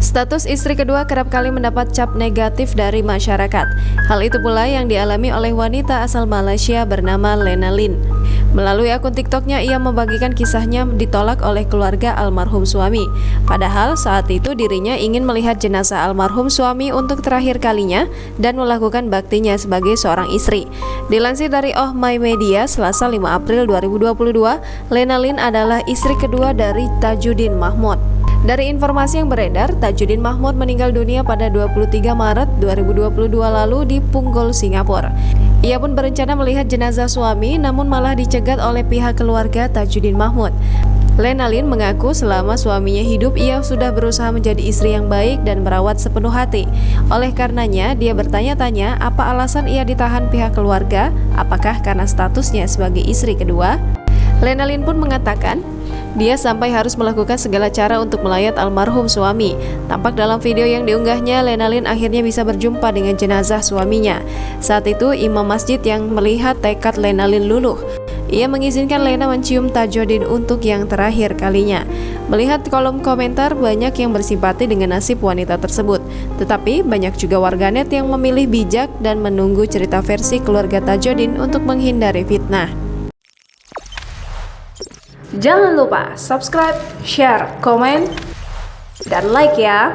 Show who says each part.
Speaker 1: Status istri kedua kerap kali mendapat cap negatif dari masyarakat. Hal itu pula yang dialami oleh wanita asal Malaysia bernama Lena Lin. Melalui akun TikToknya, ia membagikan kisahnya ditolak oleh keluarga almarhum suami. Padahal saat itu dirinya ingin melihat jenazah almarhum suami untuk terakhir kalinya dan melakukan baktinya sebagai seorang istri. Dilansir dari Oh My Media, Selasa 5 April 2022, Lena Lin adalah istri kedua dari Tajudin Mahmud. Dari informasi yang beredar, Tajudin Mahmud meninggal dunia pada 23 Maret 2022 lalu di Punggol, Singapura. Ia pun berencana melihat jenazah suami, namun malah dicegat oleh pihak keluarga Tajudin Mahmud. Lena Lin mengaku selama suaminya hidup, ia sudah berusaha menjadi istri yang baik dan merawat sepenuh hati. Oleh karenanya, dia bertanya-tanya apa alasan ia ditahan pihak keluarga, apakah karena statusnya sebagai istri kedua? Lena Lin pun mengatakan, dia sampai harus melakukan segala cara untuk melayat almarhum suami. Tampak dalam video yang diunggahnya, Lena Lin akhirnya bisa berjumpa dengan jenazah suaminya. Saat itu, imam masjid yang melihat tekad Lena Lin luluh. Ia mengizinkan Lena mencium Tajudin untuk yang terakhir kalinya. Melihat kolom komentar, banyak yang bersimpati dengan nasib wanita tersebut. Tetapi banyak juga warganet yang memilih bijak dan menunggu cerita versi keluarga Tajudin untuk menghindari fitnah. Jangan lupa subscribe, share, komen, dan like ya!